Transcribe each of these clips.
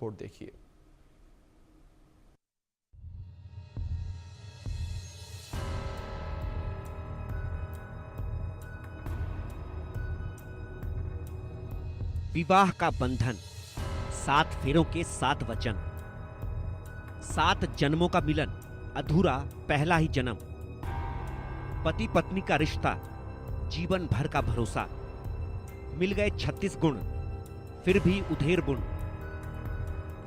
Report देखिए। विवाह का बंधन, 7 फेरों के 7 वचन, 7 जन्मों का मिलन, अधूरा पहला ही जन्म, पति पत्नी का रिश्ता, जीवन भर का भरोसा, मिल गए 36 गुण, फिर भी उधेर बुन।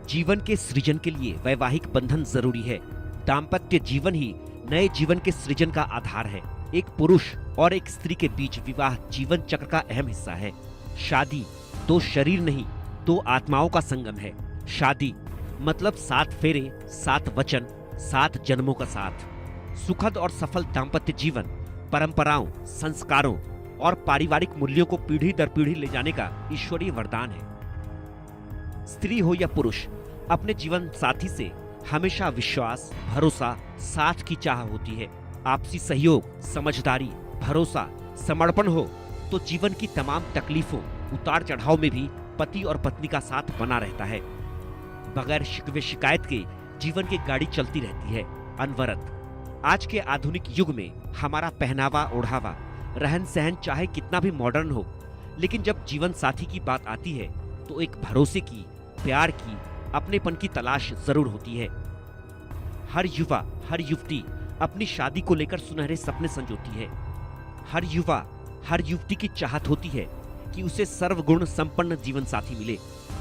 जीवन के सृजन के लिए वैवाहिक बंधन जरूरी है। दाम्पत्य जीवन ही नए जीवन के सृजन का आधार है। एक पुरुष और एक स्त्री के बीच विवाह जीवन चक्र का अहम हिस्सा है। शादी 2 शरीर नहीं, 2 आत्माओं का संगम है। शादी मतलब 7 फेरे, 7 वचन, 7 जन्मों का साथ। सुखद और सफल दाम्पत्य जीवन परंपराओं, संस्कारों और पारिवारिक मूल्यों को पीढ़ी दर पीढ़ी ले जाने का ईश्वरीय वरदान है। स्त्री हो या पुरुष, अपने जीवन साथी से हमेशा विश्वास, भरोसा, साथ की चाह होती है। आपसी सहयोग, समझदारी, भरोसा, समर्पण हो तो जीवन की तमाम तकलीफों, उतार चढ़ाव में भी पति और पत्नी का साथ बना रहता है। बगैर शिकवे शिकायत के जीवन की गाड़ी चलती रहती है। अनवरत आज के आधुनिक युग में हमारा पहनावा ओढ़ावा, रहन सहन चाहे कितना भी मॉडर्न हो, लेकिन जब जीवन साथी की बात आती है तो एक भरोसे की, प्यार की, अपनेपन की तलाश जरूर होती है। हर युवा, हर युवती अपनी शादी को लेकर सुनहरे सपने संजोती है। हर युवा, हर युवती की चाहत होती है कि उसे सर्वगुण संपन्न जीवन साथी मिले।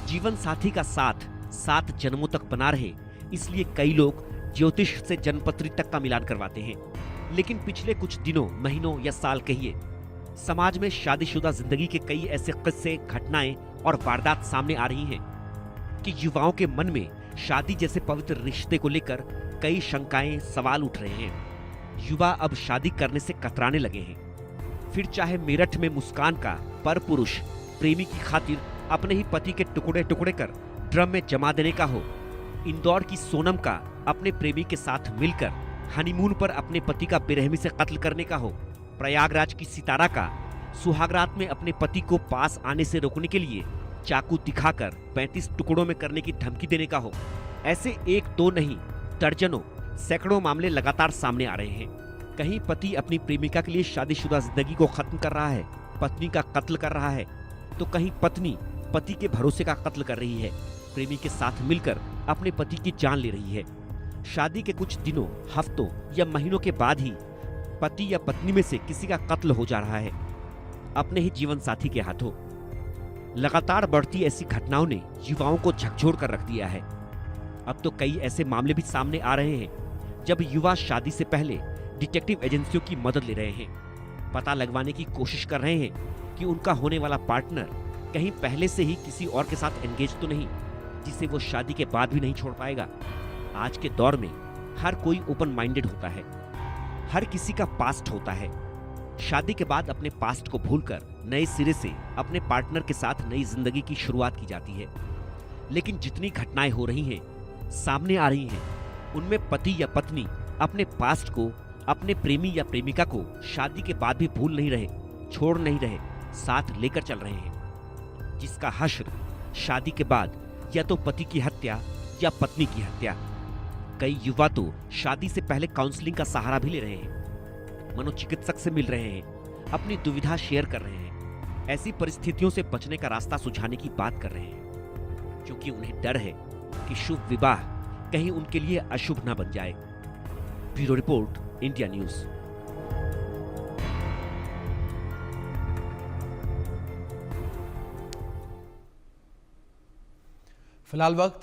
जीवन साथी का साथ 7 जन्मों तक बना रहे, इसलिए कई लोग ज्योतिष से जन्मपत्री तक का मिलान करवाते हैं। लेकिन पिछले कुछ दिनों, महीनों या साल कहिए, समाज में शादीशुदा जिंदगी के कई ऐसे किस्से, घटनाएं और वारदात सामने आ रही हैं कि युवाओं के मन में शादी जैसे पवित्र रिश्ते को लेकर कई शंकाएं, सवाल उठ रहे हैं। युवा अब शादी करने से कतराने लगे हैं। फिर चाहे मेरठ में मुस्कान का पर पुरुष प्रेमी की खातिर अपने ही पति के टुकड़े टुकड़े कर ड्रम में जमा देने का हो, इंदौर की सोनम का अपने प्रेमी के साथ मिलकर हनीमून पर अपने पति का बेरहमी से कत्ल करने का हो, प्रयागराज की सितारा का सुहागरात में अपने पति को पास आने से रोकने के लिए चाकू दिखाकर 35 टुकड़ों में करने की धमकी देने का हो, ऐसे 1-2 नहीं, दर्जनों, सैकड़ों मामले लगातार सामने आ रहे हैं। कहीं पति अपनी प्रेमिका के लिए शादीशुदा जिंदगी को खत्म कर रहा है, पत्नी का कत्ल कर रहा है, तो कहीं पत्नी पति के भरोसे का कत्ल कर रही है, प्रेमी के साथ मिलकर अपने पति की जान ले रही है। शादी के कुछ दिनों, हफ्तों या महीनों के बाद ही पति या पत्नी में से किसी का कत्ल हो जा रहा है, अपने ही जीवन साथी के हाथों। लगातार बढ़ती ऐसी घटनाओं ने युवाओं को झकझोर कर रख दिया है। अब तो कई ऐसे मामले भी सामने आ रहे हैं जब युवा शादी से पहले डिटेक्टिव एजेंसियों की मदद ले रहे हैं। पता लगवाने की कोशिश कर रहे हैं कि उनका होने वाला पार्टनर कहीं पहले से ही किसी और के साथ एंगेज तो नहीं, जिसे वो शादी के बाद भी नहीं छोड़ पाएगा। आज के दौर में हर कोई ओपन माइंडेड होता है, हर किसी का पास्ट होता है। शादी के बाद अपने पास्ट को भूलकर नए सिरे से अपने पार्टनर के साथ नई जिंदगी की शुरुआत की जाती है। लेकिन जितनी घटनाएं हो रही हैं, सामने आ रही हैं, उनमें पति या पत्नी अपने पास्ट को, अपने प्रेमी या प्रेमिका को शादी के बाद भी भूल नहीं रहे, छोड़ नहीं रहे, साथ लेकर चल रहे हैं। जिसका हश्र शादी के बाद या तो पति की हत्या या पत्नी की हत्या। कई युवा तो शादी से पहले काउंसलिंग का सहारा भी ले रहे हैं, मनोचिकित्सक से मिल रहे हैं, अपनी दुविधा शेयर कर रहे हैं, ऐसी परिस्थितियों से बचने का रास्ता सुझाने की बात कर रहे हैं, क्योंकि उन्हें डर है कि शुभ विवाह कहीं उनके लिए अशुभ न बन जाए। Bureau report, India news. फिलहाल वक्त